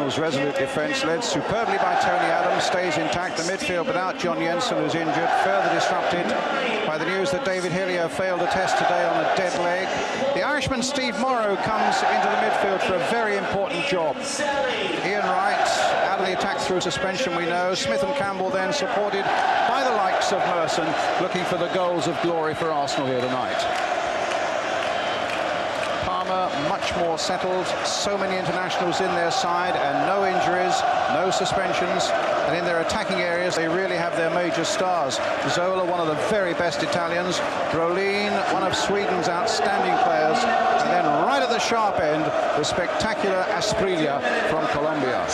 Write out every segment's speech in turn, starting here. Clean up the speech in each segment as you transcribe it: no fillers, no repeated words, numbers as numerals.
Arsenal's resolute defence, led superbly by Tony Adams, stays intact. The midfield without John Jensen, who's injured, further disrupted by the news that David Hillier failed a test today on a dead leg. The Irishman Steve Morrow comes into the midfield for a very important job. Ian Wright out of the attack through suspension, we know. Smith and Campbell then supported by the likes of Merson, looking for the goals of glory for Arsenal here tonight. Much more settled, so many internationals in their side and no injuries, no suspensions, and in their attacking areas they really have their major stars. Zola, one of the very best Italians, Brolin, one of Sweden's outstanding players, and then right at the sharp end, the spectacular Asprilla from Colombia.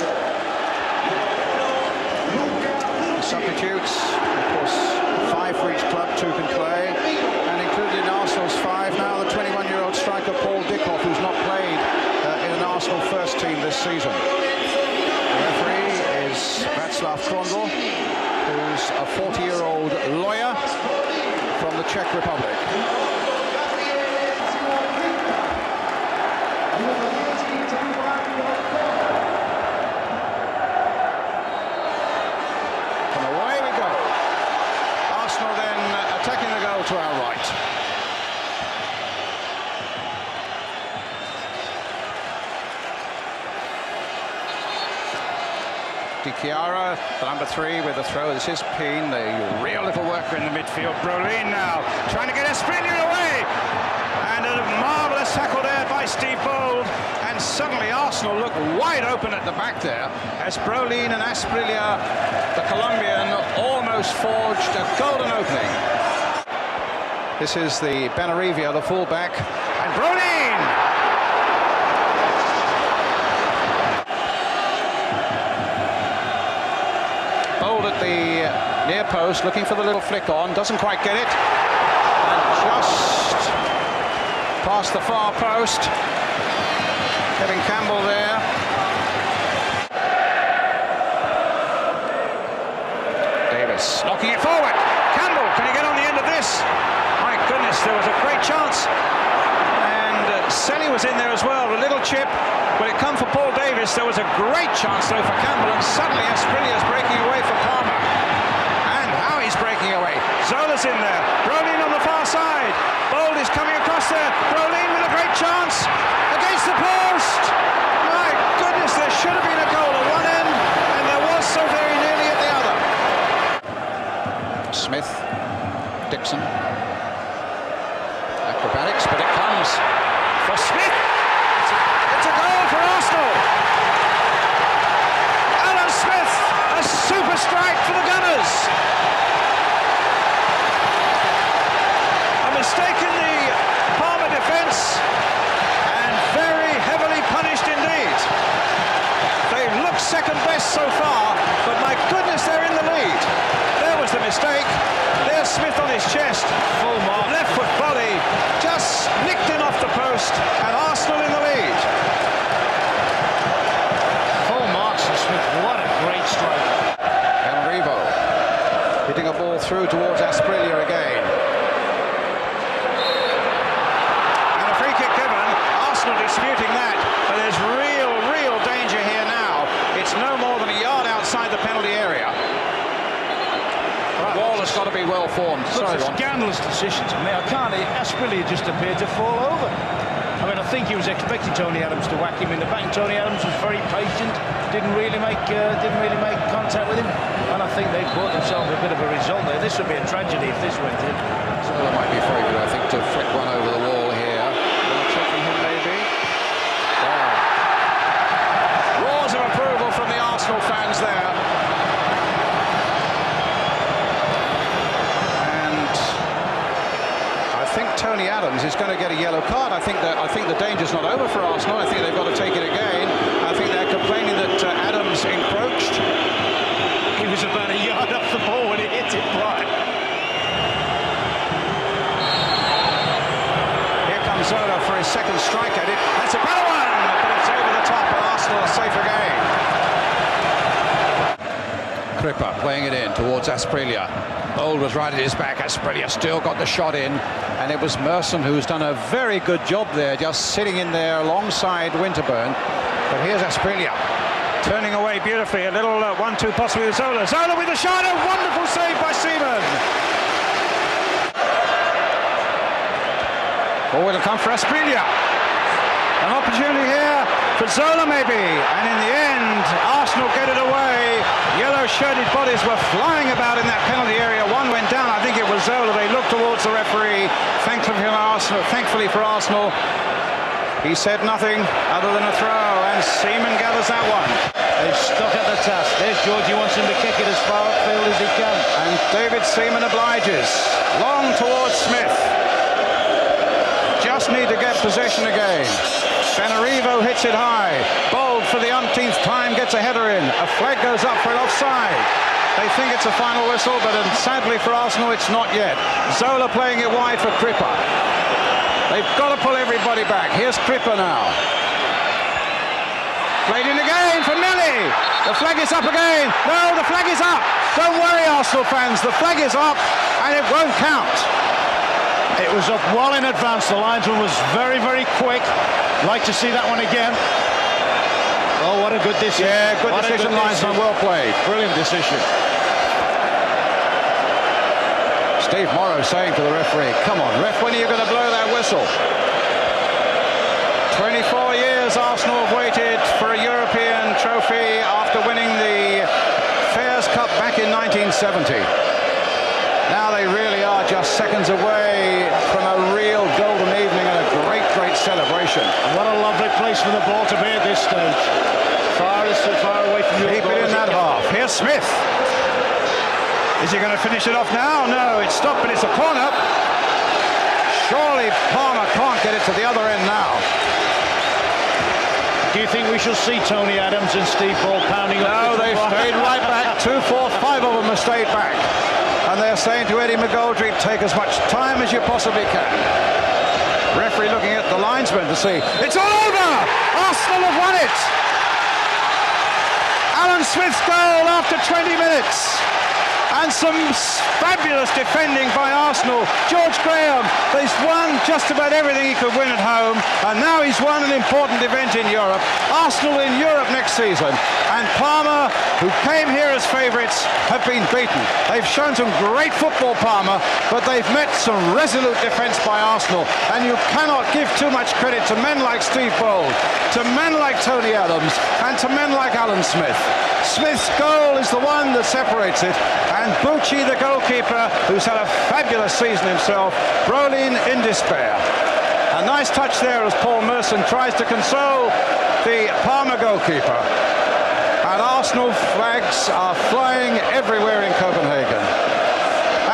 The substitutes, of course, 5 for each club, 2 can play, and included in Arsenal's 5 now the 21-year-old striker Paul Dickhoff, who's not played in an Arsenal first team this season. The referee is Václav Krondl, who's a 40-year-old lawyer from the Czech Republic. And away we go. Arsenal then attacking the goal to our right. Di Chiara, the number 3 with the throw. This is Peen, the real little worker in the midfield. Brolin now trying to get Asprilla away. And a marvellous tackle there by Steve Bold. And suddenly Arsenal look wide open at the back there as Brolin and Asprilla, the Colombian, almost forged a golden opening. This is the Benarivia, the fullback. And Brolin! At the near post, looking for the little flick on, doesn't quite get it, and just past the far post. Kevin Campbell there. Davis knocking it forward. Campbell, can he get on the end of this? My goodness, there was a great chance. And Selly was in there as well, a little chip. When it come for Paul Davis, there was a great chance though for Campbell, and suddenly Asprilla is breaking away for Parma. And how he's breaking away. Zola's in there. Brolin on the far side. Bold is coming across there. Brolin with a great chance against the post. My goodness, there should have been a goal at one end, and there was so very nearly at the other. Smith, Dixon. Acrobatics, but it comes for Smith. It's a goal for Arsenal. Alan Smith, a super strike for the Gunners. A mistake in the Parma defence, and very heavily punished indeed. They look second best so far, but my goodness, they're in the lead. There was the mistake. There's Smith on his chest. Full mark, left foot volley, just nicked in off the post, and Arsenal in the lead. Full marks and Smith, what a great strike. Enrivo hitting a ball through towards Asprilla again. And a free kick given. Arsenal disputing that, but there's real danger here now. It's no more than a yard outside the penalty area. The wall has got to be well formed. Sorry, scandalous decisions. I mean, Asprilla just appeared to fall over. I mean, I think he was expecting Tony Adams to whack him in the back. Tony Adams was very patient, didn't really make contact with him, and I think they bought themselves a bit of a result there. This would be a tragedy if this went in. So it might be very good, I think, to flick one over the wall here. Checking him maybe. There. Roars of approval from the Arsenal fans there. I think Tony Adams is going to get a yellow card. I think the danger's not over for Arsenal. I think they've got to take it again. I think they're complaining that Adams encroached. He was about a yard off the ball when he hit it right. Here comes Zola for his second strike at it. That's a better one, but it's over the top, and Arsenal are safe again. Crippa playing it in towards Asprilla. Bold was right at his back. Asprilla still got the shot in, and it was Merson who's done a very good job there, just sitting in there alongside Winterburn. But here's Asprilla Turning away beautifully, a little 1-2 possibly with Zola. Zola with a shot, a wonderful save by Seaman. Forward will come for Asprilla. An opportunity here for Zola maybe, and in the end Arsenal get it away. Yellow shirted bodies were flying about in that penalty area. One went down, I think it was Zola. They looked towards the referee. Thankfully for Arsenal, he said nothing other than a throw, and Seaman gathers that one. They've stuck at the task. There's George, he wants him to kick it as far upfield as he can. And David Seaman obliges. Long towards Smith. Just need to get possession again. Benarivo hits it high. Bold for the umpteenth time gets a header in. A flag goes up for an offside. They think it's a final whistle, but sadly for Arsenal it's not yet. Zola playing it wide for Cripper. They've got to pull everybody back. Here's Cripper now. Played in again for Melly. The flag is up again. No, the flag is up. Don't worry, Arsenal fans. The flag is up and it won't count. It was up well in advance. The linesman was very, very quick. Like to see that one again. Oh, what a good decision. Yeah, good decision, linesman. Well played. Brilliant decision. Steve Morrow saying to the referee, come on, ref, when are you going to blow that whistle? 24 years Arsenal have waited for a European trophy after winning the Fairs Cup back in 1970. Now they really are just seconds away from a real golden evening and a great, great celebration. And what a lovely place for the ball to be at this stage. Far away from your Keep it in that half. Here's Smith. Is he going to finish it off now? No, it's stopped, but it's a corner. Surely Palmer can't get it to the other end now. Do you think we shall see Tony Adams and Steve Ball pounding up? No, they've stayed right back. 2, 4, 5 of them have stayed back. And they're saying to Eddie McGoldrick, take as much time as you possibly can. Referee looking at the linesman to see. It's all over! Arsenal have won it! Alan Smith's goal after 20 minutes. And some fabulous defending by Arsenal. George Graham, he's won just about everything he could win at home, and now he's won an important event in Europe. Arsenal in Europe next season, and Parma, who came here as favourites, have been beaten. They've shown some great football, Parma, but they've met some resolute defence by Arsenal, and you cannot give too much credit to men like Steve Bold, to men like Tony Adams, and to men like Alan Smith. Smith's goal is the one that separates it, and Bucci, the goalkeeper, who's had a fabulous season himself, Brolin in despair. A nice touch there as Paul Merson tries to console the Parma goalkeeper. And Arsenal flags are flying everywhere in Copenhagen.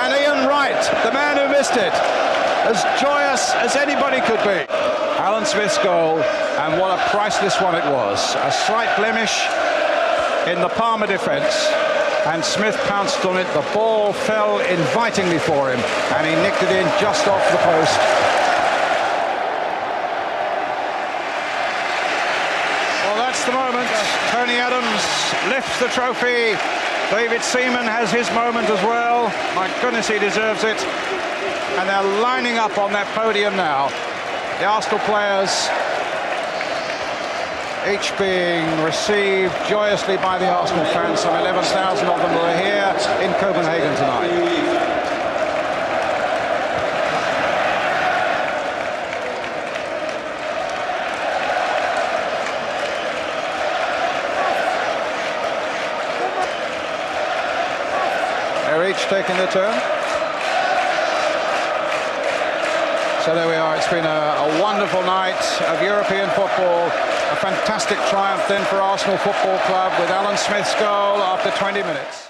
And Ian Wright, the man who missed it, as joyous as anybody could be. Alan Smith's goal, and what a priceless one it was. A slight blemish in the Parma defence, and Smith pounced on it. The ball fell invitingly for him, and he nicked it in just off the post. Well, that's the moment. Tony Adams lifts the trophy. David Seaman has his moment as well. My goodness, he deserves it. And they're lining up on that podium now. The Arsenal players, each being received joyously by the Arsenal fans. Some 11,000 of them were here in Copenhagen tonight. They're each taking their turn. So there we are. It's been a wonderful night of European football. A fantastic triumph then for Arsenal Football Club with Alan Smith's goal after 20 minutes.